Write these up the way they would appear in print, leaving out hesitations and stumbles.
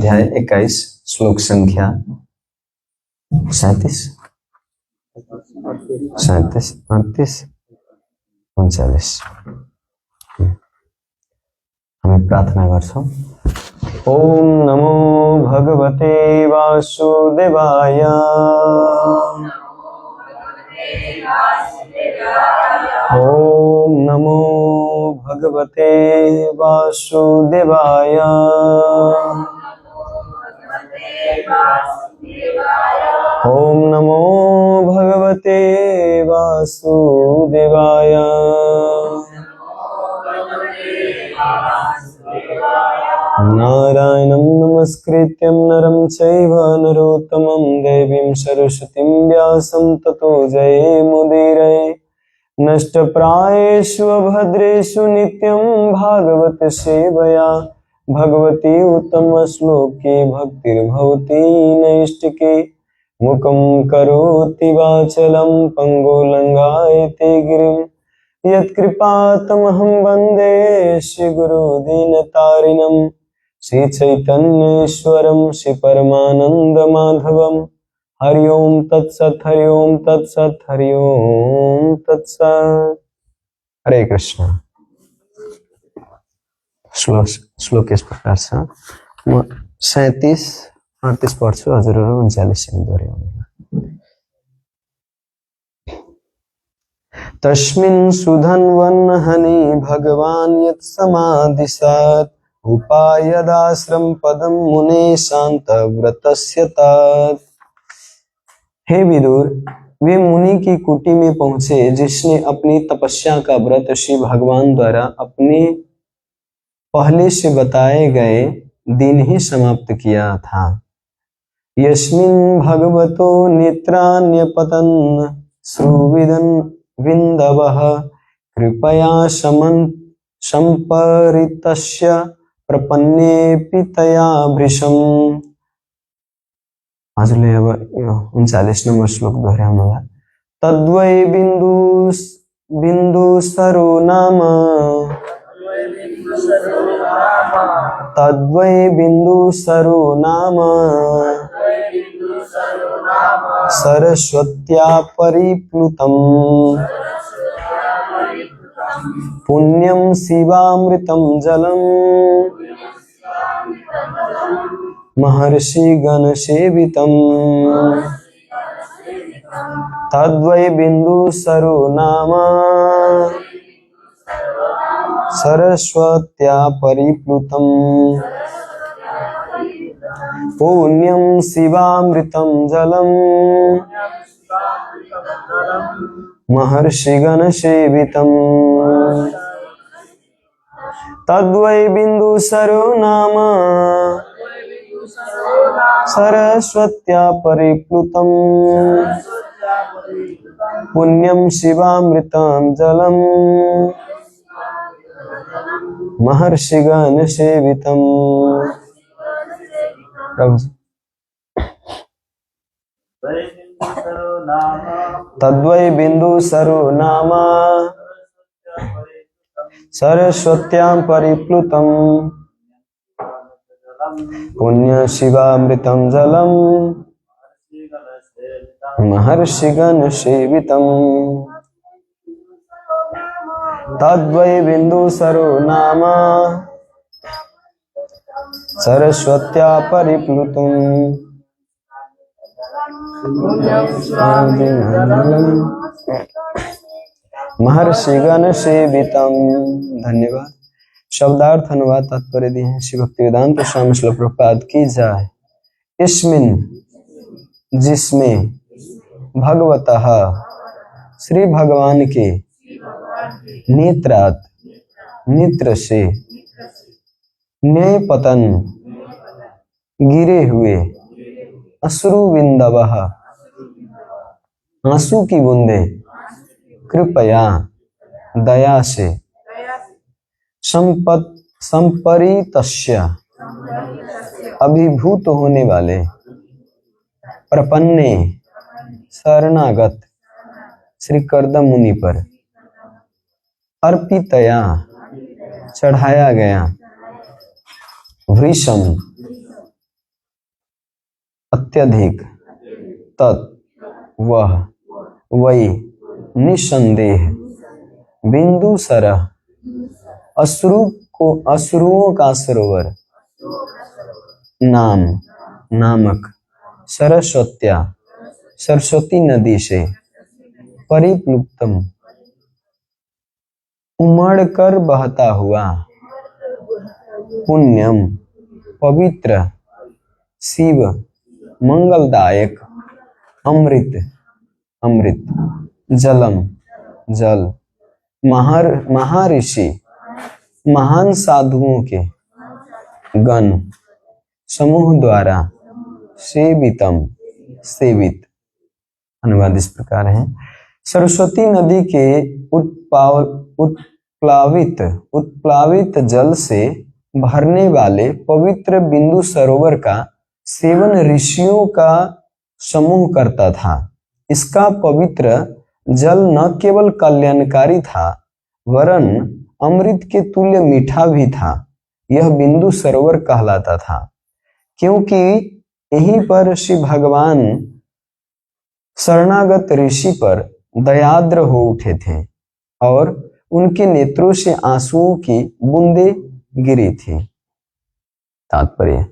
अध्याय 21 श्लोक संख्या 37, 37, 38, 39। हमें प्रार्थना गर्छौं। ओम नमो भगवते वासुदेवाय। ओम नमो भगवते वासुदेवाय। ओम नमो भगवते वासुदेवाय। नारायणं नमस्कृत्यं नरं चैव नरोत्तमं देवीं सरस्वतीं व्यासं ततो जयमुदीरये। नष्टप्रायेषु भद्रेषु नित्यं भागवत सेवया भगवती उत्तमश्लोके भक्तिर्भवति नैष्टिके। मुखं करोति वाचलं पंगो लंघयते गिरिं यत्कृपातमहं वन्दे श्रीगुरुदीनतारिणं श्रीचैतन्येश्वरं श्रीपरमानन्दमाधवं। हरि ओम तत्सत्, हरि ओम तत्सत्, हरि ओम तत्सत्। हरे कृष्ण। श्लोक इस प्रकार से 37, 38 पढ्छु, हजुरहरु 39 दोहोऱ्याउनु। तस्मिन् सुधन्वन्हनि भगवान् यत् समादिशत् उपायदाश्रम पदं मुने शान्तव्रतस्य तत्। हे विदुर, वे मुनि की कुटी में पहुंचे जिसने अपनी तपस्या का व्रत श्री भगवान द्वारा अपने पहले से बताए गए दिन ही समाप्त किया था। यस्मिन् भगवतो नेत्रान्यपतन् श्रुविदन् विन्दवः कृपया संपरितस्य प्रपन्नेऽपि तया भृशम्। हजुरले अब 39 नम्बर श्लोक दोहोऱ्याउनुला। तद्वै बिन्दुसरो नाम, तद्वै बिन्दुसरो नाम सरस्वत्या परिप्लुतम् पुण्यं शिवामृतं जलम् महर्षि गण सेवितम्। तद्वै बिन्दुसरो नाम सरस्वत्या परिप्लुतम् पुण्यं शिवामृतं जलम् महर्षि गण सेवितम्। तद्वै बिन्दुसरो नाम सरस्वत्या परिप्लुतम् पुण्यं शिवामृतं जलम् महर्षि गण सेवितम्। तद्वै बिन्दुसरो नाम सरस्वत्यां परिप्लुतम् पुण्य शिवामृतं जलम् महर्षि गण सेवितम्। तद्वै बिन्दुसरो नाम सरस्वत्या परिप्लुतम् महर्षि गण सेवितम्। धन्यवाद। शब्दार्थ अनुवाद तात्पर्य दिए हैं श्री भक्तिवेदांत स्वामी श्रील प्रभुपाद की जय। इसमें, जिसमें, भगवतः श्री भगवान के नेत्रात् नेत्र से न्याय पतन गिरे हुए अश्रु बिंदवः आंसू की बूंदे कृपया दया से संपरितस्य अभिभूत होने वाले प्रपन्ने शरणागत श्री कर्दम मुनि पर अर्पितया चढ़ाया गया वृषम अत्यधिक, तत् वह, वही, निसंदेह, बिंदु सरह, अश्रुओं का सरोवर, नाम, नामक, सरस्वत्या, सरस्वती नदी से, परिप्लुप्तम, उमड़ कर बहता हुआ, पुण्यम, पवित्र, शिव, मंगलदायक, अमृत, अमृत, जलम, जल, महर्षि, महान साधुओं के गण, समूह द्वारा, सेवितम, सेवित। अनुवाद इस प्रकार है। सरस्वती नदी के उत्प्लावित जल से भरने वाले पवित्र बिंदु सरोवर का सेवन ऋषियों का समूह करता था। इसका पवित्र जल न केवल कल्याणकारी था वरन अमृत के तुल्य मीठा भी था। यह बिंदु सरोवर कहलाता था क्योंकि यहीं पर श्री भगवान शरणागत ऋषि पर दयाद्र हो उठे थे और उनके नेत्रों से आंसुओं की बूंदें गिरी थी। तात्पर्य,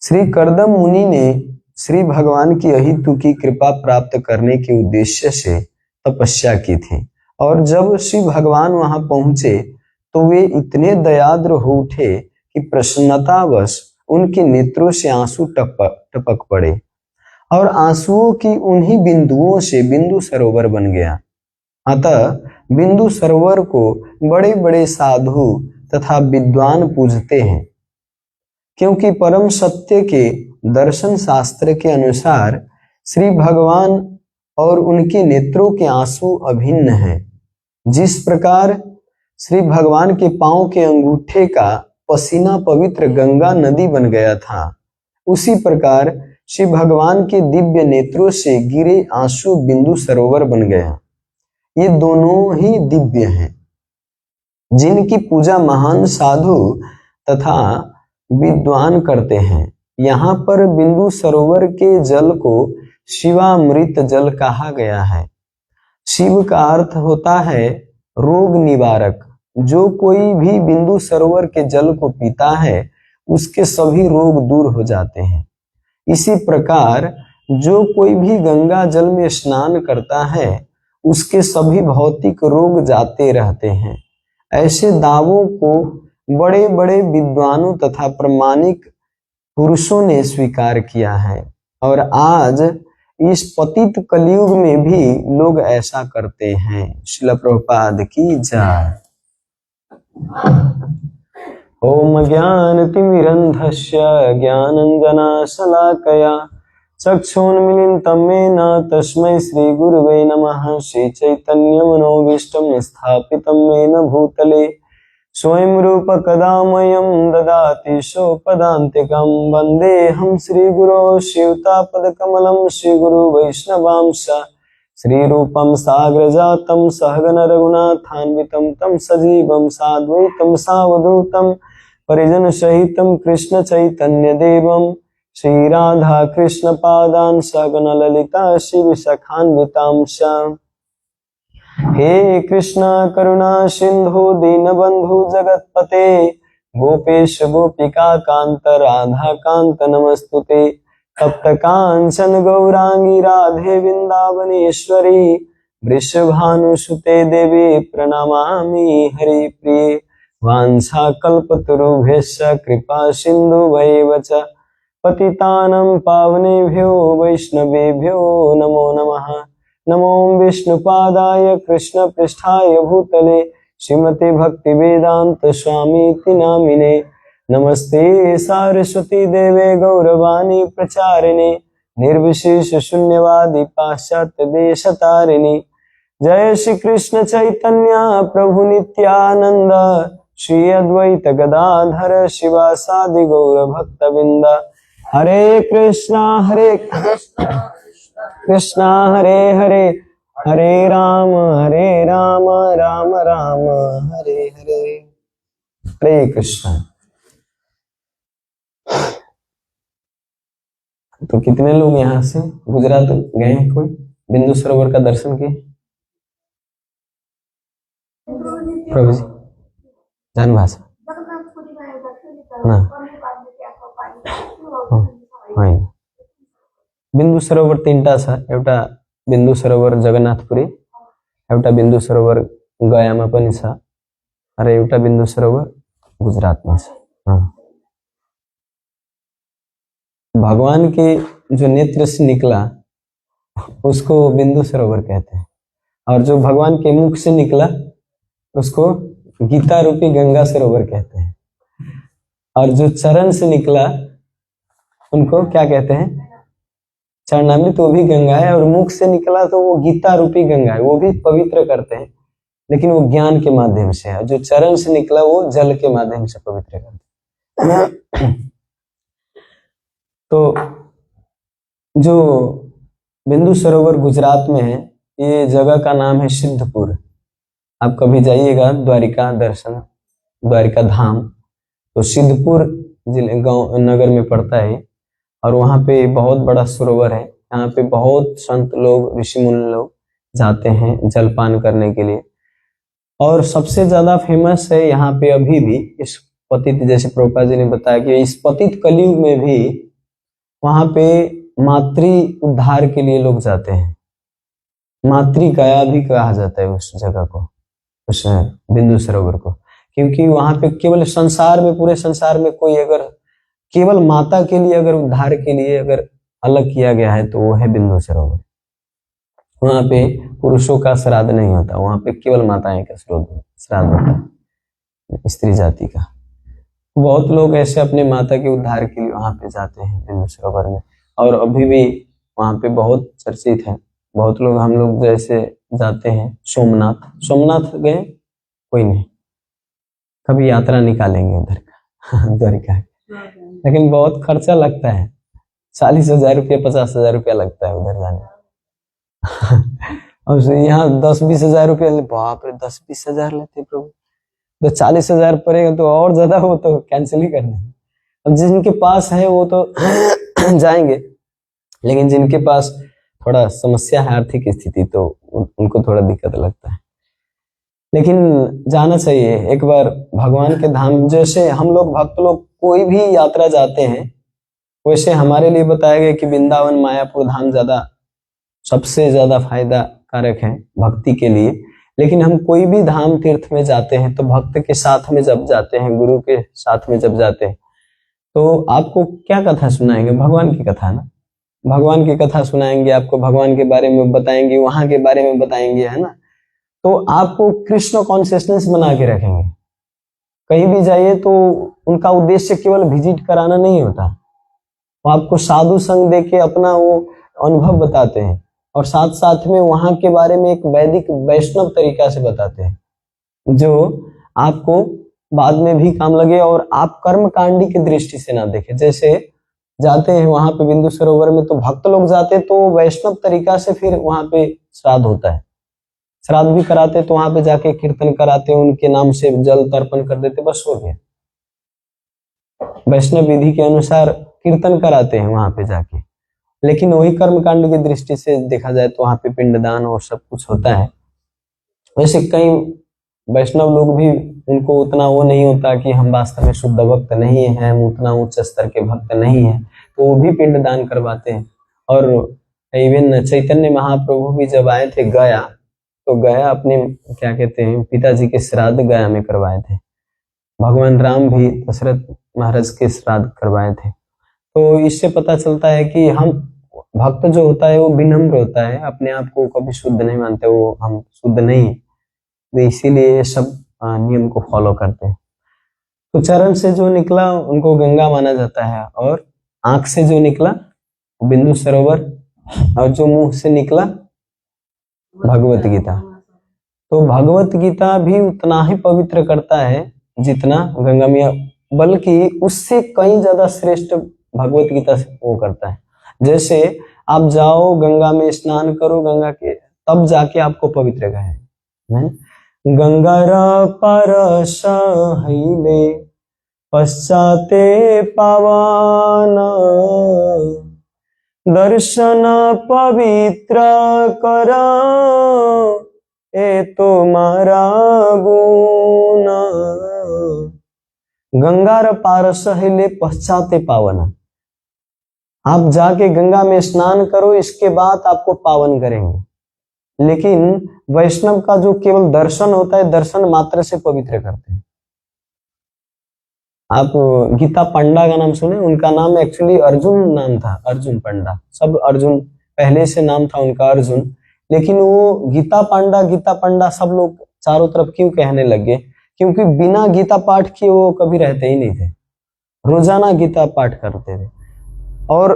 श्री कर्दम मुनि ने श्री भगवान की अहितु की कृपा प्राप्त करने के उद्देश्य से तपस्या की थी और जब श्री भगवान वहां पहुंचे तो वे इतने दयाद्र हो उठे कि प्रसन्नतावश उनके नेत्रों से आंसू टपक पड़े और आंसुओं की उन्हीं बिंदुओं से बिंदु सरोवर बन गया। अतः बिंदु सरोवर को बड़े बड़े साधु तथा विद्वान पूजते हैं क्योंकि परम सत्य के दर्शन शास्त्र के अनुसार श्री भगवान और उनके नेत्रों के आंसू अभिन्न हैं। जिस प्रकार श्री भगवान के पांव के अंगूठे का पसीना पवित्र गंगा नदी बन गया था, उसी प्रकार श्री भगवान के दिव्य नेत्रों से गिरे आंसू बिंदु सरोवर बन गया। ये दोनों ही दिव्य हैं जिनकी पूजा महान साधु तथा विद्वान करते हैं। यहाँ पर बिंदु सरोवर के जल को शिवामृत जल कहा गया है। शिव का अर्थ होता है रोग निवारक। जो कोई भी बिंदु सरोवर के जल को पीता है उसके सभी रोग दूर हो जाते हैं। इसी प्रकार जो कोई भी गंगा जल में स्नान करता है उसके सभी भौतिक रोग जाते रहते हैं। ऐसे दावों को बड़े बड़े विद्वानों तथा प्रामाणिक पुरुषों ने स्वीकार किया है और आज इस पतित कलयुग में भी लोग ऐसा करते हैं। श्रील प्रभुपाद की जय। ओम ज्ञानतिमिरन्धस्य ज्ञानञ्जनशलाकया चक्षुन्मीलितं येन तस्मै श्रीगुरुवे नमः। श्रीचैतन्यमनोभीष्टं स्थापितं येन भूतले स्वयं रूप कदा मह्यं ददाति स्वपदान्तिकं। वन्देऽहं श्रीगुरो शिवतापदकमलं श्रीगुरु वैष्णवांश श्रीरूपं साग्रजातं सहगन रघुनाथान्वितं तं सजीवं साद्वैतं सावधूतं परिजन सहितं कृष्ण चैतन्य देवं श्रीराधा कृष्ण पादान् सहगन ललिता शिवसखान्वितांश। हे कृष्ण करुणा सिंधु दीनबंधु जगतपते गोपेश गोपिका कांत राधा कांत नमस्तुते। तप्त कांचन गौरांगी राधे वृंदावनेश्वरी वृषभानुसुते देवी प्रणमामि हरिप्रिये। वाञ्छाकल्पतरुभ्यश्च कृपा सिन्धुभैव च पतितानं पावनेभ्यो वैष्णवेभ्यो नमो नमः। नमो विष्णुपादाय कृष्णपृष्ठाय भूतले श्रीमते भक्तिवेदांत स्वामीति नामिने। नमस्ते सारस्वती देवे गौरवाणी प्रचारिणे निर्विशेष शून्यवादी पाश्चात्य देशतारिणी। जय श्री कृष्ण चैतन्य प्रभु नित्यानंद श्री अद्वैत गदाधर शिवासादि गौर भक्तवृंद। हरे कृष्णा कृष्णा हरे हरे हरे राम राम राम हरे हरे। हरे कृष्ण। तो कितने लोग यहाँ से गुजरात गए हैं? कोई बिंदु सरोवर का दर्शन किए? प्रभु जी जान भाषा ना बिंदु सरोवर तीनटा छ। एउटा बिंदु सरोवर जगन्नाथपुरी, एउटा बिंदु सरोवर गयामा पनि छ र एउटा बिंदु सरोवर गुजरातमा छ। भगवान के जो नेत्र से निकला उसको बिंदु सरोवर कहते हैं, और जो भगवान के मुख से निकला उसको गीता रूपी गंगा सरोवर कहते हैं, और जो चरण से निकला उनको क्या कहते हैं? चरणामृत, वो भी गंगा है, और मुख से निकला तो वो गीता रूपी गंगा है, वो भी पवित्र करते हैं, लेकिन वो ज्ञान के माध्यम से है। जो चरण से निकला वो जल के माध्यम से पवित्र करते हैं। तो जो बिंदु सरोवर गुजरात में है, ये जगह का नाम है सिद्धपुर। आप कभी जाइएगा द्वारिका दर्शन, द्वारिका धाम, तो सिद्धपुर जिले गांव नगर में पड़ता है, और वहाँ पे बहुत बड़ा सरोवर है। यहाँ पे बहुत संत लोग, ऋषि मुनि लोग जाते हैं जलपान करने के लिए। और सबसे ज्यादा फेमस है यहाँ पे अभी भी इस पतित, जैसे प्रभुपाद जी ने बताया कि इस पतित कलयुग में भी वहाँ पे मातृ उद्धार के लिए लोग जाते हैं। मातृ गया भी कहा जाता है उस जगह को, उस बिंदु सरोवर को, क्योंकि वहां पे केवल संसार में, पूरे संसार में कोई अगर केवल माता के लिए अगर उद्धार के लिए अगर अलग किया गया है तो वो है बिंदु सरोवर। वहां पे पुरुषों का श्राद्ध नहीं होता, वहां पे केवल माताएं का श्राद्ध होता है, स्त्री जाति का। बहुत लोग ऐसे अपने माता के उद्धार के लिए वहां पे जाते हैं बिंदु सरोवर में, और अभी भी वहां पे बहुत चर्चित है। बहुत लोग, हम लोग जैसे जाते हैं सोमनाथ गए? कोई नहीं, कभी यात्रा निकालेंगे उधर का द्वारिका, लेकिन बहुत खर्चा लगता है, 40,000 रुपया 50,000 रुपया लगता है उधर जाने। और यहाँ 10-20 हजार रुपया, बाप रे 10-20 हजार लेते प्रभु, तो 40,000 पड़ेगा तो और ज्यादा, हो तो कैंसिल ही करना है। अब जिनके पास है वो तो जाएंगे, लेकिन जिनके पास थोड़ा समस्या है आर्थिक स्थिति, तो उनको थोड़ा दिक्कत लगता है। लेकिन जाना चाहिए एक बार भगवान के धाम। जैसे हम लोग भक्त लोग कोई भी यात्रा जाते हैं, वैसे हमारे लिए बताया गया कि वृंदावन मायापुर धाम सबसे ज्यादा फायदा कारक है भक्ति के लिए। लेकिन हम कोई भी धाम तीर्थ में जाते हैं तो भक्त के साथ में जब जाते हैं, गुरु के साथ में जब जाते हैं, तो आपको क्या कथा सुनाएंगे? भगवान की कथा ना, भगवान की कथा सुनाएंगे आपको, भगवान के बारे में बताएंगे, वहां के बारे में बताएंगे, है ना। तो आपको कृष्ण कॉन्शियसनेस बना के रखेंगे। कहीं भी जाइए तो उनका उद्देश्य केवल विजिट कराना नहीं होता, वो आपको साधु संग देके अपना वो अनुभव बताते हैं, और साथ साथ में वहां के बारे में एक वैदिक वैष्णव तरीका से बताते हैं, जो आपको बाद में भी काम लगे और आप कर्म कांडी की दृष्टि से ना देखें। जैसे जाते हैं वहां पे बिंदु सरोवर में, तो भक्त लोग जाते तो वैष्णव तरीका से फिर वहां पे श्राद्ध होता है, श्राद्ध भी कराते, तो वहां पे जाके कीर्तन कराते, उनके नाम से जल तर्पण कर देते, बस हो गया। वैष्णव विधि के अनुसार कीर्तन कराते हैं वहां पे जाके। लेकिन वही कर्मकांड की दृष्टि से देखा जाए तो वहां पे पिंडदान और सब कुछ होता है। वैसे कई वैष्णव लोग भी, उनको उतना वो नहीं होता कि हम वास्तव में शुद्ध भक्त नहीं है, हम उतना उच्च स्तर के भक्त नहीं है, तो वो भी पिंडदान करवाते हैं। और इवन चैतन्य महाप्रभु भी जब आए थे गया, तो गया अपने क्या कहते हैं पिताजी के श्राद्ध गया में करवाए थे। भगवान राम भी दशरथ महाराज के श्राद्ध करवाए थे। तो इससे पता चलता है कि हम भक्त जो होता है वो विनम्र होता है, अपने आप को कभी शुद्ध नहीं मानते, वो हम शुद्ध नहीं, तो इसीलिए सब नियम को फॉलो करते हैं। तो चरण से जो निकला उनको गंगा माना जाता है, और आंख से जो निकला बिंदु सरोवर, और जो मुंह से निकला भगवत गीता। तो भगवत गीता भी उतना ही पवित्र करता है जितना गंगा मैया, बल्कि उससे कहीं ज्यादा श्रेष्ठ भगवत गीता से वो करता है। जैसे आप जाओ गंगा में स्नान करो, गंगा के, तब जाके आपको पवित्र कहे। गंगारा परस हईले पश्चाते पावन, दर्शन पवित्र कर ए तुम्हारा गुण। गंगार पार सहेले पश्चाते पावना। आप जाके गंगा में स्नान करो, इसके बाद आपको पावन करेंगे। लेकिन वैष्णव का जो केवल दर्शन होता है, दर्शन मात्र से पवित्र करते हैं। आप गीता पंडा का नाम सुने? उनका नाम एक्चुअली अर्जुन नाम था, अर्जुन पंडा। सब अर्जुन पहले से नाम था उनका अर्जुन, लेकिन वो गीता पंडा सब लोग चारों तरफ क्यों कहने लगे? क्योंकि बिना गीता पाठ किए वो कभी रहते ही नहीं थे, रोजाना गीता पाठ करते थे। और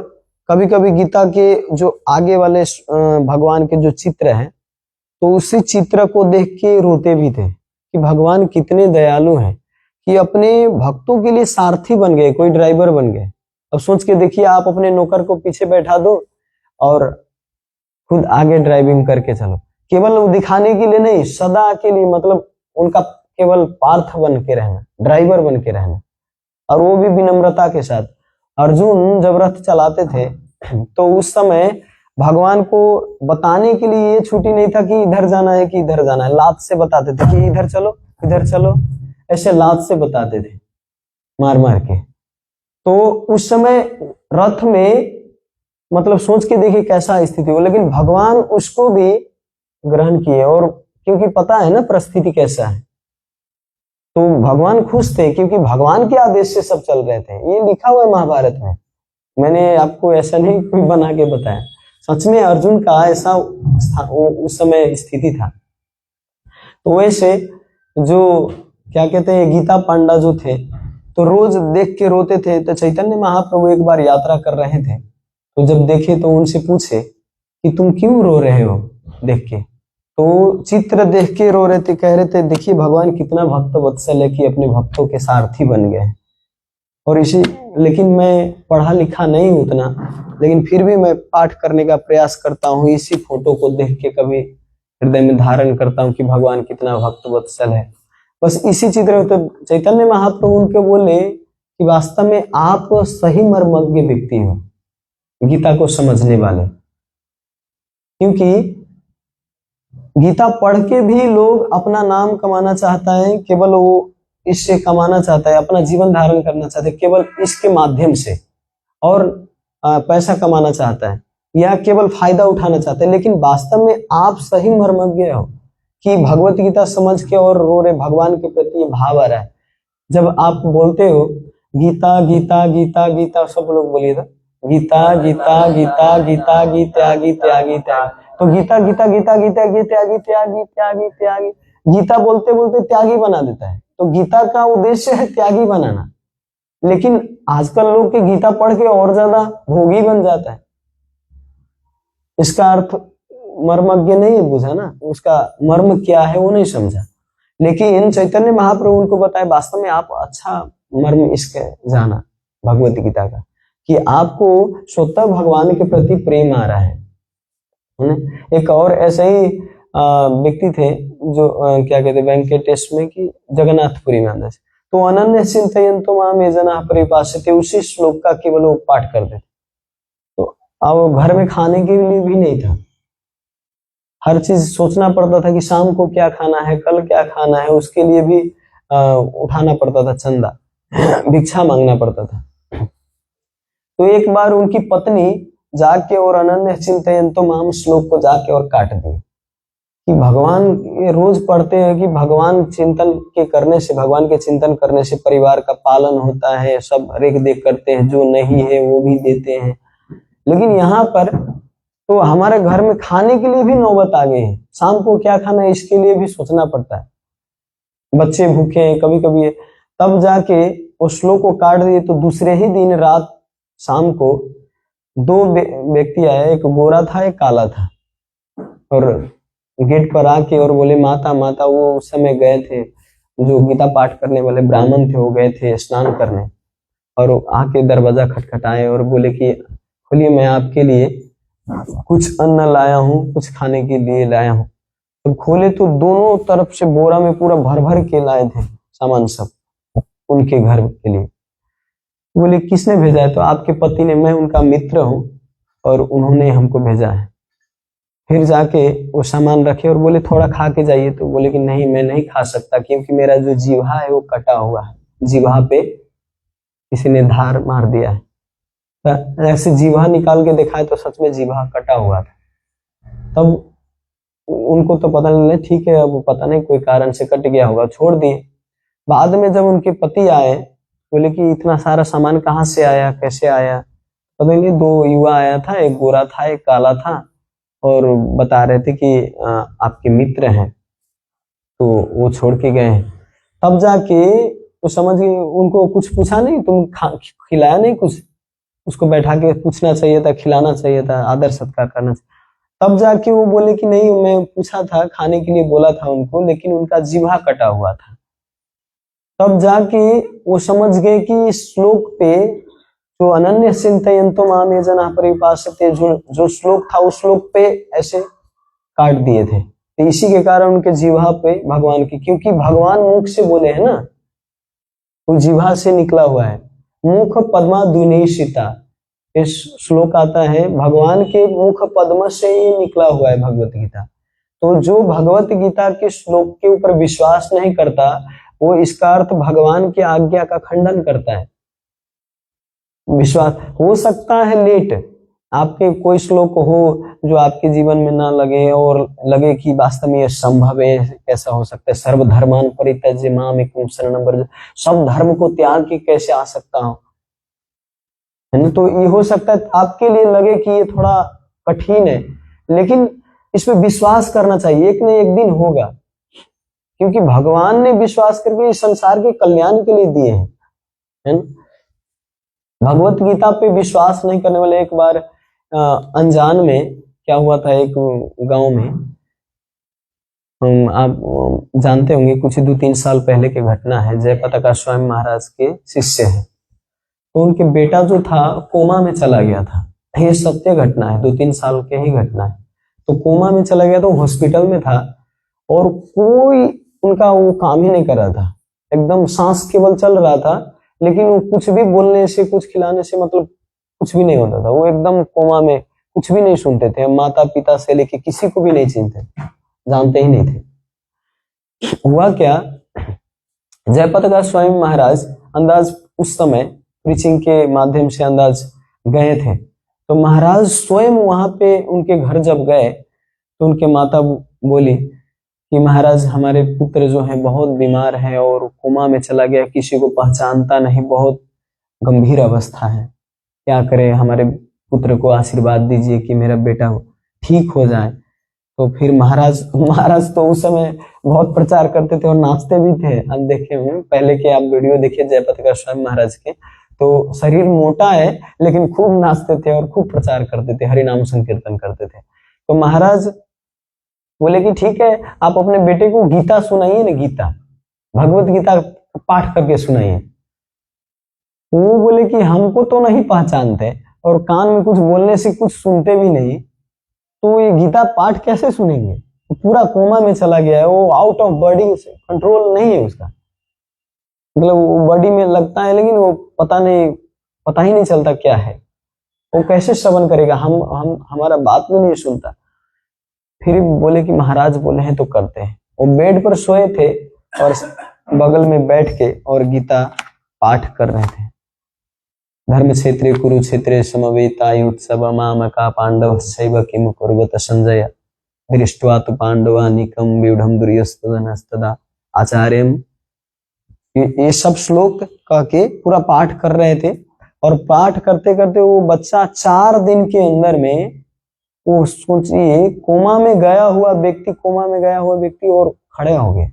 कभी कभी गीता के जो आगे वाले भगवान के जो चित्र हैं, तो उसी चित्र को देख के रोते भी थे कि भगवान कितने दयालु हैं कि अपने भक्तों के लिए सारथी बन गए, कोई ड्राइवर बन गए। अब सोच के देखिए, आप अपने नौकर को पीछे बैठा दो और खुद आगे ड्राइविंग करके चलो, केवल वो दिखाने के लिए नहीं, सदा के लिए, मतलब उनका केवल पार्थ बन के रहना, ड्राइवर बन के रहना, और वो भी विनम्रता के साथ। अर्जुन जब रथ चलाते थे तो उस समय भगवान को बताने के लिए ये छुट्टी नहीं था कि इधर जाना है कि इधर जाना है, लात से बताते थे कि इधर चलो, ऐसे लात से बताते थे मार मार के। तो उस समय रथ में, मतलब सोच के देखिए कैसा स्थिति हो, लेकिन भगवान उसको भी ग्रहण किए, और क्योंकि पता है ना परिस्थिति कैसा है, तो भगवान खुश थे क्योंकि भगवान के आदेश से सब चल रहे थे। ये लिखा हुआ है महाभारत में, मैंने आपको ऐसा नहीं कोई बना के बताया, सच में अर्जुन का ऐसा उस समय स्थिति था। तो वैसे जो क्या कहते हैं, गीता पांडा जो थे, तो रोज देख के रोते थे। तो चैतन्य महाप्रभु एक बार यात्रा कर रहे थे, तो जब देखे तो उनसे पूछे कि तुम क्यों रो रहे हो देख के? तो चित्र देख के रो रहे थे, कह रहे थे देखिए भगवान कितना भक्त वत्सल है कि अपने भक्तों के सारथी बन गए। और इसी, लेकिन मैं पढ़ा लिखा नहीं उतना, लेकिन फिर भी मैं पाठ करने का प्रयास करता हूँ, इसी फोटो को देख के कभी हृदय में धारण करता हूँ कि भगवान कितना भक्त वत्सल है। बस इसी चित्र। तो चैतन्य महाप्रभु उनके बोले कि वास्तव में आप सही मर्मज्ञ व्यक्ति हो, गीता को समझने वाले, क्योंकि गीता पढ़ के भी लोग अपना नाम कमाना चाहता है, केवल वो इससे कमाना चाहता है, अपना जीवन धारण करना चाहता है केवल इसके माध्यम से, और पैसा कमाना चाहता है या केवल फायदा उठाना चाहता है। लेकिन वास्तव में आप सही मर्मज्ञ हो कि भगवत गीता समझ के और रो रहे, भगवान के प्रति ये भाव आ रहा है। जब आप बोलते हो गीता गीता गीता गीता, सब लोग बोलिए था गीता गीता गीता गीता गीता गीता गीता, तो गीता गीता गीता गीता गीता गीता गीता गीता, गीता बोलते बोलते त्यागी बना देता है। तो गीता का उद्देश्य है त्यागी बनाना, लेकिन आजकल लोग के गीता पढ़ के और ज्यादा भोगी बन जाता है। इसका अर्थ मर्मज्ञ नहीं बुझा ना, उसका मर्म क्या है वो नहीं समझा। लेकिन चैतन्य महाप्रभु उनको बताए वास्तव में आप अच्छा मर्म इसके जाना भगवत गीता का, कि आपको स्वतः भगवान के प्रति प्रेम आ रहा है। एक और ऐसे ही व्यक्ति थे जो क्या कहते वेंकटेश में कि जगन्नाथपुरी में आंध्र से, तो अनन्य चिंतयन्तो माम ये जनाः परिपास्यते, उसी श्लोक का केवल वो पाठ करते थे। तो अब घर में खाने के लिए भी नहीं था, हर चीज सोचना पड़ता था कि शाम को क्या खाना है, कल क्या खाना है, उसके लिए भी उठाना पड़ता था चंदा, भिक्षा मांगना पड़ता था। तो एक बार उनकी पत्नी जाके और अनन्य चिंतयन्तो माम श्लोक को जाके और काट दी कि भगवान ये रोज पढ़ते हैं कि भगवान चिंतन के करने से, भगवान के चिंतन करने से परिवार का पालन होता है, सब रेख देख करते हैं, जो नहीं है वो भी देते हैं। लेकिन यहाँ पर तो हमारे घर में खाने के लिए भी नौबत आ गई है, शाम को क्या खाना है इसके लिए भी सोचना पड़ता है, बच्चे भूखे हैं कभी कभी, तब जाके उस श्लोक को काट दिए। तो दूसरे ही दिन रात शाम को दो व्यक्ति आए, एक गोरा था एक काला था, और गेट पर आके और बोले माता माता, वो उस समय गए थे जो गीता पाठ करने वाले ब्राह्मण थे, वो गए थे स्नान करने, और आके दरवाजा खटखटाए और बोले कि खोलिए मैं आपके लिए कुछ अन्न लाया हूँ, कुछ खाने के लिए लाया हूँ। तो खोले तो दोनों तरफ से बोरा में पूरा भर भर के लाए थे सामान सब उनके घर के लिए। बोले किसने भेजा है? तो आपके पति ने। मैं उनका मित्र हूँ, और उन्होंने हमको भेजा है। फिर जाके वो सामान रखे और बोले थोड़ा खा के जाइए, तो बोले कि नहीं मैं नहीं खा सकता, क्योंकि मेरा जो जीवा है वो कटा हुआ है, जीवा पे किसी ने धार मार दिया है। तो ऐसे जीवा निकाल के देखा है तो सच में जीवा कटा हुआ था। तब उनको तो पता नहीं, ठीक है अब पता नहीं कोई कारण से कट गया होगा, छोड़ दिए। बाद में जब उनके पति आए, बोले कि इतना सारा सामान कहाँ से आया, कैसे आया? पता नहीं, दो युवा आया था, एक गोरा था एक काला था, और बता रहे थे कि आपके मित्र हैं, तो वो छोड़ के गए हैं। तब जाके वो समझ गए, उनको कुछ पूछा नहीं, तुम खिलाया नहीं कुछ, उसको बैठा के पूछना चाहिए था, खिलाना चाहिए था, आदर सत्कार करना चाहिए। तब जाके वो बोले कि नहीं मैं पूछा था, खाने के लिए बोला था उनको, लेकिन उनका जीवा कटा हुआ था। तब जाके वो समझ गए कि इस श्लोक पे जो अनन्य चिंतयन्तो माम ये जना परिपासते, जो श्लोक था उस श्लोक पे ऐसे काट दिए थे। तो इसी के कारण उनके जीवा पे भगवान की, क्योंकि भगवान मुख से बोले हैं ना, वो जीवा से निकला हुआ है। मुख पद्मा दुनिशिता, इस श्लोक आता है भगवान के मुख पद्म से ही निकला हुआ है भगवत गीता। तो जो भगवत गीता के श्लोक के ऊपर विश्वास नहीं करता, वो इसका अर्थ भगवान की आज्ञा का खंडन करता है। विश्वास हो सकता है लेट, आपके कोई श्लोक हो जो आपके जीवन में ना लगे और लगे कि वास्तव में यह संभव है, कैसा हो सकता है? सर्वधर्मान परित्यज्य माम एकम शरणं व्रज, सब धर्म को त्याग के कैसे आ सकता हूं, है ना? तो ये हो सकता है आपके लिए लगे कि ये थोड़ा कठिन है, लेकिन इस पे विश्वास करना चाहिए, एक न एक दिन होगा, क्योंकि भगवान ने विश्वास करके इस संसार के कल्याण के लिए दिए हैं, है ना? भगवत गीता पे विश्वास नहीं करने वाले, एक बार अनजान में क्या हुआ था, एक गांव में, आप जानते होंगे, कुछ 2-3 साल पहले की घटना है। जयपताका स्वामी महाराज के शिष्य हैं, तो उनके बेटा जो था कोमा में चला गया था। ये सत्य घटना है, 2-3 साल के ही घटना है। तो कोमा में चला गया, तो हॉस्पिटल में था और कोई उनका वो काम ही नहीं कर रहा था, एकदम सांस केवल चल रहा था, लेकिन वो कुछ भी बोलने से, कुछ खिलाने से मतलब कुछ भी नहीं होता था। वो एकदम कोमा में, कुछ भी नहीं सुनते थे, माता पिता से लेके किसी को भी नहीं जानते ही नहीं थे। हुआ क्या, जयपताका स्वामी महाराज अंदाज उस समय प्रीचिंग के माध्यम से अंदाज गए थे, तो महाराज स्वयं वहां पे उनके घर जब गए, तो उनके माता बोली कि महाराज हमारे पुत्र जो है बहुत बीमार है और कोमा में चला गया, किसी को पहचानता नहीं, बहुत गंभीर अवस्था है, क्या करें, हमारे पुत्र को आशीर्वाद दीजिए कि मेरा बेटा ठीक हो जाए। तो फिर महाराज तो उस समय बहुत प्रचार करते थे और नाचते भी थे। अब देखे हुए पहले के आप वीडियो देखिए जयपताका स्वामी महाराज के, तो शरीर मोटा है लेकिन खूब नाचते थे और खूब प्रचार करते थे, हरिनाम संकीर्तन करते थे। तो महाराज बोले कि ठीक है, आप अपने बेटे को गीता सुनाइए ना, गीता भगवत गीता पाठ करके सुनाइए। वो बोले कि हमको तो नहीं पहचानते और कान में कुछ बोलने से कुछ सुनते भी नहीं, तो ये गीता पाठ कैसे सुनेंगे? तो पूरा कोमा में चला गया है, वो आउट ऑफ बॉडी, कंट्रोल नहीं है उसका, मतलब वो बॉडी में लगता है लेकिन वो पता ही नहीं चलता क्या है, वो कैसे श्रवण करेगा, हमारा बात भी नहीं सुनता। फिर बोले कि महाराज बोले हैं तो करते हैं। वो बेड पर सोए थे और बगल में बैठ के और गीता पाठ कर रहे थे। धर्म क्षेत्रे कुरुक्षेत्रे समवेतायुत्सव मामका पांडव शैव किम कुर्वत संजय दृष्ट्वा तु पांडवानिकं व्यूढ़ं दुर्योधनस्तदा आचार्यम। ये सब श्लोक कह के पूरा पाठ कर रहे थे, और पाठ करते करते वो बच्चा 4 दिन के अंदर में, वो सोचिए कोमा में गया हुआ व्यक्ति और खड़े हो गए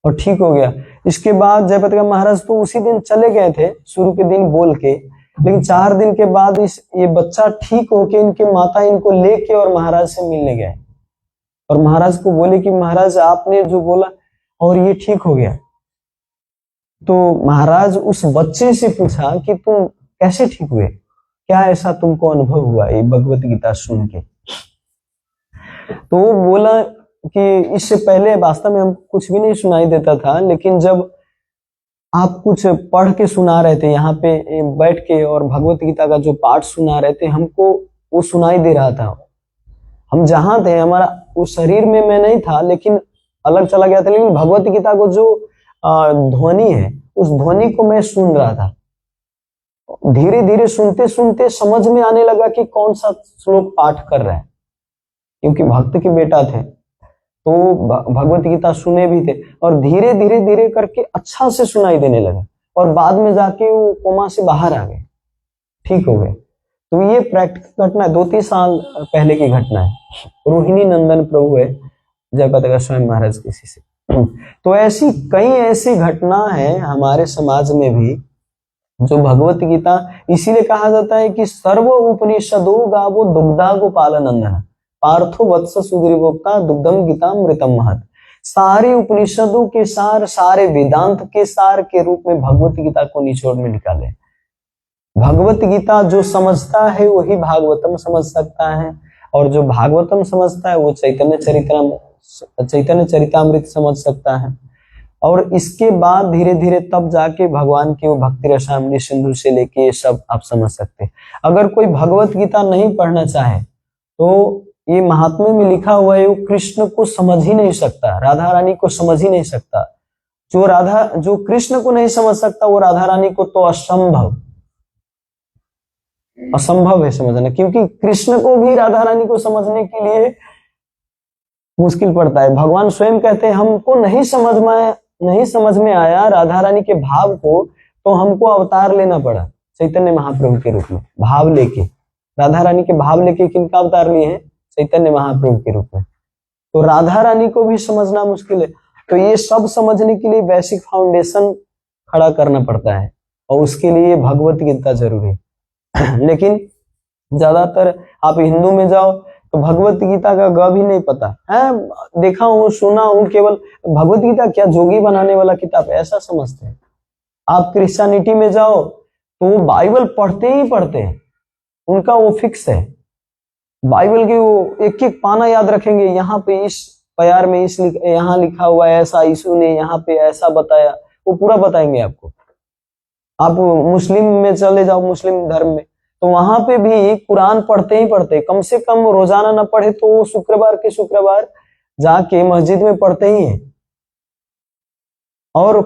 और ठीक हो गया। इसके बाद जयपताका महाराज तो उसी दिन चले गए थे, शुरू के दिन बोल के, लेकिन 4 दिन के बाद ये बच्चा ठीक होके इनके माता इनको लेके और महाराज से मिलने गए और महाराज को बोले कि महाराज आपने जो बोला और ये ठीक हो गया। तो महाराज उस बच्चे से पूछा कि तुम कैसे ठीक हुए, क्या ऐसा तुमको अनुभव हुआ ये भगवत गीता सुन के? तो वो बोला कि इससे पहले वास्तव में हम कुछ भी नहीं सुनाई देता था, लेकिन जब आप कुछ पढ़ के सुना रहे थे यहाँ पे बैठ के और भगवत गीता का जो पाठ सुना रहे थे, हमको वो सुनाई दे रहा था। हम जहां थे, हमारा उस शरीर में मैं नहीं था, लेकिन अलग चला गया था, लेकिन भगवत गीता को जो ध्वनि है, उस ध्वनि को मैं सुन रहा था। धीरे धीरे सुनते सुनते समझ में आने लगा कि कौन सा श्लोक पाठ कर रहा है, क्योंकि भक्त के बेटा थे तो भगवत गीता सुने भी थे, और धीरे धीरे धीरे करके अच्छा से सुनाई देने लगा, और बाद में जाके वो कोमा से बाहर आ गए, ठीक हो गए। तो ये प्रैक्टिकल घटना है, 2-3 साल पहले की घटना है। रोहिणी नंदन प्रभु है जयपत गोस्वामी महाराज किसी से। तो ऐसी कई ऐसी घटना है हमारे समाज में भी जो भगवत गीता, इसीलिए कहा जाता है कि सर्व उपनिषदो गावो दुग्धा गोपाल नंदन पार्थो वत्स सुग्रीवोक्ता दुग्धम गीता मृतम महत। सारे उपनिषदों के सार, सारे वेदांत के सार के रूप में भगवत गीता को निचोड़ में निकाले। भगवत गीता जो समझता है वही भागवतम समझ सकता है, और जो भागवतम समझता है वो चैतन्य चरितामृत समझ सकता है। और इसके बाद धीरे धीरे तब जाके भगवान की वो भक्ति रसामृत सिंधु से लेके ये सब आप समझ सकते हैं। अगर कोई भगवत गीता नहीं पढ़ना चाहे तो ये महात्म्य में लिखा हुआ है, वो कृष्ण को समझ ही नहीं सकता, राधा रानी को समझ ही नहीं सकता। जो कृष्ण को नहीं समझ सकता वो राधा रानी को तो असंभव है समझना, क्योंकि कृष्ण को भी राधा रानी को समझने के लिए मुश्किल पड़ता है। भगवान स्वयं कहते हैं हमको नहीं समझ में आया राधा रानी के भाव को, तो हमको अवतार लेना पड़ा चैतन्य महाप्रभु के रूप में, भाव लेके। राधा रानी के भाव लेके किनका अवतार लिए हैं? चैतन्य महाप्रभु के रूप में। तो राधा रानी को भी समझना मुश्किल है। तो ये सब समझने के लिए बेसिक फाउंडेशन खड़ा करना पड़ता है, और उसके लिए भगवत गीता जरूरी है। लेकिन ज्यादातर आप हिंदू में जाओ तो भगवत गीता का ग भी नहीं पता है। देखा हूँ, सुना हूँ, केवल भगवत गीता क्या जोगी बनाने वाला किताब ऐसा समझते हैं। आप क्रिश्चियनिटी में जाओ तो वो बाइबल पढ़ते ही पढ़ते हैं, उनका वो फिक्स है। बाइबल के वो एक एक पाना याद रखेंगे, यहाँ पे इस प्यार में यहाँ लिखा हुआ है ऐसा, यीशु ने यहाँ पे ऐसा बताया, वो पूरा बताएंगे आपको। आप मुस्लिम में चले जाओ, मुस्लिम धर्म में, तो वहां पे भी कुरान पढ़ते ही पढ़ते, कम से कम रोजाना ना पढ़े तो वो शुक्रवार के शुक्रवार जाके मस्जिद में पढ़ते ही हैं। और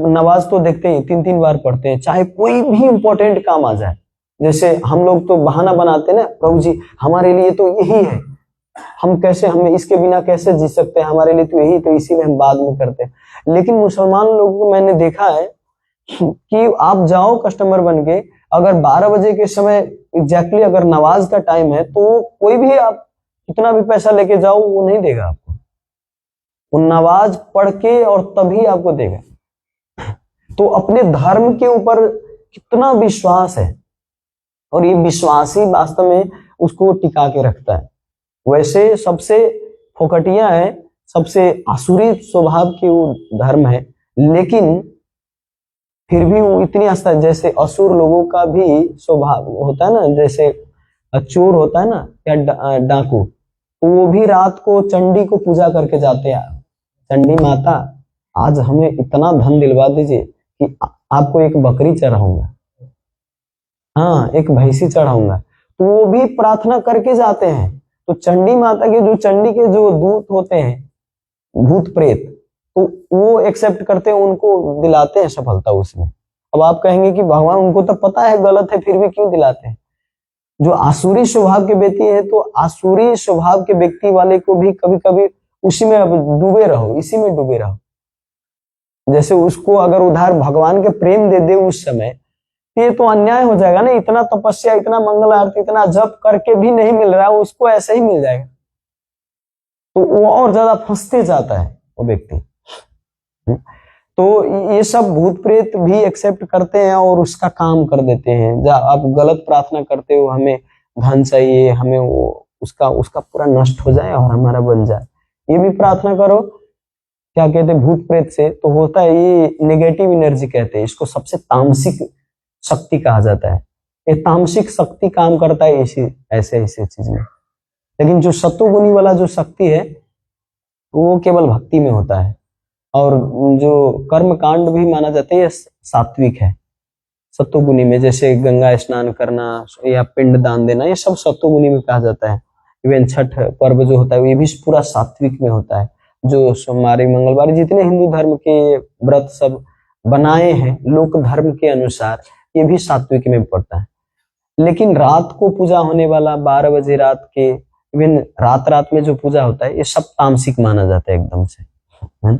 नमाज तो देखते ही 3-3 बार पढ़ते हैं, चाहे कोई भी इंपॉर्टेंट काम आ जाए। जैसे हम लोग तो बहाना बनाते ना, प्रभु जी हमारे लिए तो यही है, हमें इसके बिना कैसे जी सकते हैं, हमारे लिए तो यही, तो इसीलिए हम बाद में करते हैं। लेकिन मुसलमान लोगों को मैंने देखा है कि आप जाओ कस्टमर बन के, अगर 12 बजे के समय एग्जैक्टली अगर नमाज का टाइम है तो कोई भी आप कितना भी पैसा लेके जाओ वो नहीं देगा आपको, वो नमाज पढ़ के और तभी आपको देगा। तो अपने धर्म के ऊपर कितना विश्वास है, और ये विश्वास ही वास्तव में उसको टिका के रखता है। वैसे सबसे फोकटिया है, सबसे आसुरी स्वभाव की वो धर्म है, लेकिन फिर भी वो इतनी आस्था, जैसे असुर लोगों का भी स्वभाव होता है ना, जैसे चोर होता है ना या डाकू, वो भी रात को चंडी को पूजा करके जाते हैं। चंडी माता आज हमें इतना धन दिलवा दीजिए कि आपको एक बकरी चढ़ाऊंगा, हाँ एक भैंसी चढ़ाऊंगा, तो वो भी प्रार्थना करके जाते हैं। तो चंडी माता के चंडी के जो दूत होते हैं, भूत प्रेत, तो वो एक्सेप्ट करते हैं, उनको दिलाते हैं सफलता उसमें। अब आप कहेंगे कि भगवान उनको तो पता है गलत है, फिर भी क्यों दिलाते हैं? जो आसुरी स्वभाव के व्यक्ति है, तो आसुरी स्वभाव के व्यक्ति वाले को भी कभी कभी उसी में डूबे रहो, इसी में डूबे रहो। जैसे उसको अगर उधार भगवान के प्रेम दे दे उस समय, ये तो अन्याय हो जाएगा ना। इतना तपस्या, इतना मंगल आरती, इतना जप करके भी नहीं मिल रहा है, उसको ऐसे ही मिल जाएगा, तो वो और ज्यादा फंसते जाता है वो व्यक्ति। तो ये सब भूत प्रेत भी एक्सेप्ट करते हैं और उसका काम कर देते हैं। जब आप गलत प्रार्थना करते हो, हमें धन चाहिए, हमें वो उसका पूरा नष्ट हो जाए और हमारा बन जाए, ये भी प्रार्थना करो। क्या कहते हैं भूत प्रेत से तो होता है, ये नेगेटिव एनर्जी कहते हैं इसको, सबसे तामसिक शक्ति कहा जाता है। ये तामसिक शक्ति काम करता है ऐसे चीज में। लेकिन जो सत्वगुणी वाला जो शक्ति है वो केवल भक्ति में होता है, और जो कर्म कांड भी माना जाता है ये सात्विक है, सत्वगुणी में, जैसे गंगा स्नान करना या पिंड दान देना, ये सब सत्वगुणी में कहा जाता है। इवन छठ पर्व जो होता है ये भी पूरा सात्विक में होता है। जो सोमवार मंगलवार जितने हिंदू धर्म के व्रत सब बनाए हैं लोक धर्म के अनुसार, ये भी सात्विक में पड़ता है। लेकिन रात को पूजा होने वाला 12 बजे रात के, इवन रात में जो पूजा होता है, ये सब तामसिक माना जाता है एकदम से, है ना?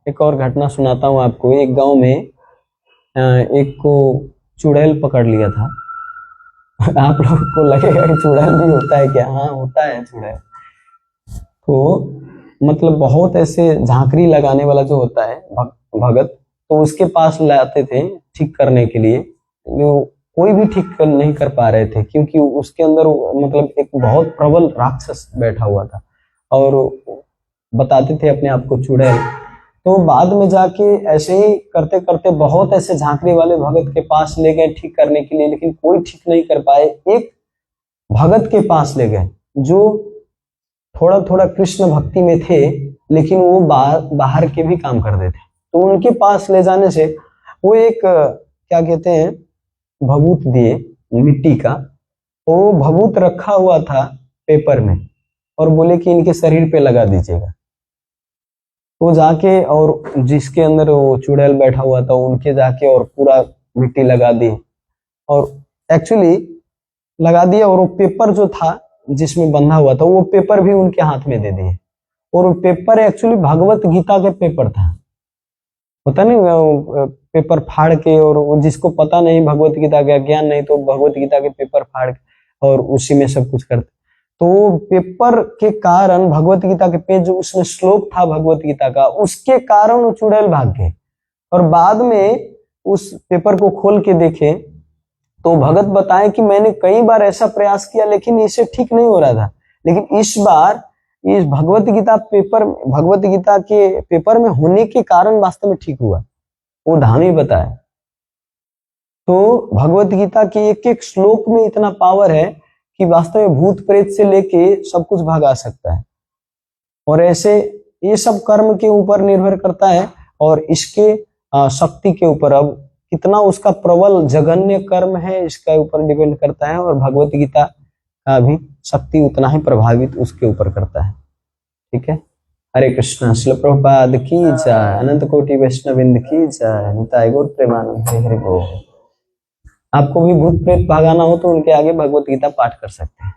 एक और घटना सुनाता हूँ आपको। एक गांव में एक को चुड़ैल पकड़ लिया था। आप लोगों को लगेगा कि चुड़ैल भी होता है क्या? हाँ, होता है चुड़ैल। तो मतलब बहुत ऐसे झांकरी लगाने वाला जो होता है भगत, तो उसके पास लाते थे ठीक करने के लिए। कोई भी ठीक नहीं कर पा रहे थे, क्योंकि उसके अंदर मतलब एक बहुत प्रबल राक्षस बैठा हुआ था और बताते थे अपने आप को चुड़ैल। तो बाद में जाके ऐसे ही करते करते बहुत ऐसे झांकरी वाले भगत के पास ले गए ठीक करने के लिए, लेकिन कोई ठीक नहीं कर पाए। एक भगत के पास ले गए जो थोड़ा थोड़ा कृष्ण भक्ति में थे, लेकिन वो बाहर के भी काम कर देते। तो उनके पास ले जाने से वो एक क्या कहते हैं भभूत दिए मिट्टी का। वो भभूत रखा हुआ था पेपर में और बोले कि इनके शरीर पे लगा दीजिएगा। वो जाके और जिसके अंदर वो चुड़ैल बैठा हुआ था उनके जाके और पूरा मिट्टी लगा दी, और एक्चुअली लगा दिया। और वो पेपर जो था जिसमें बंधा हुआ था, वो पेपर भी उनके हाथ में दे दिए। और वो पेपर एक्चुअली भगवत गीता के पेपर था। होता नहीं पेपर फाड़ के, और जिसको पता नहीं भगवत गीता का ज्ञान नहीं, तो भगवत गीता के पेपर फाड़ के और उसी में सब कुछ करते। तो पेपर के कारण भगवत गीता के पेज जो उसमें श्लोक था भगवत गीता का, उसके कारण वो चुड़ैल भाग गए। और बाद में उस पेपर को खोल के देखे तो भगत बताए कि मैंने कई बार ऐसा प्रयास किया लेकिन इसे ठीक नहीं हो रहा था, लेकिन इस बार इस भगवत गीता के पेपर में होने के कारण वास्तव में ठीक हुआ। वो धामी बताया। तो भगवत गीता के एक एक श्लोक में इतना पावर है कि वास्तव में भूत प्रेत से लेके सब कुछ भगा सकता है। और ऐसे ये सब कर्म के ऊपर निर्भर करता है और इसके शक्ति के ऊपर, अब कितना उसका प्रबल जघन्य कर्म है इसका ऊपर डिपेंड करता है। और भगवत गीता का भी शक्ति उतना ही प्रभावित उसके ऊपर करता है। ठीक है। हरे कृष्णा। श्रील प्रभुपाद की जय। अनंत कोटि वैष्णववृंद की जय। निताय गौर प्रेमानंद। हरे हरे बोल। आपको भी भूत प्रेत भगाना हो तो उनके आगे भगवत गीता पाठ कर सकते हैं।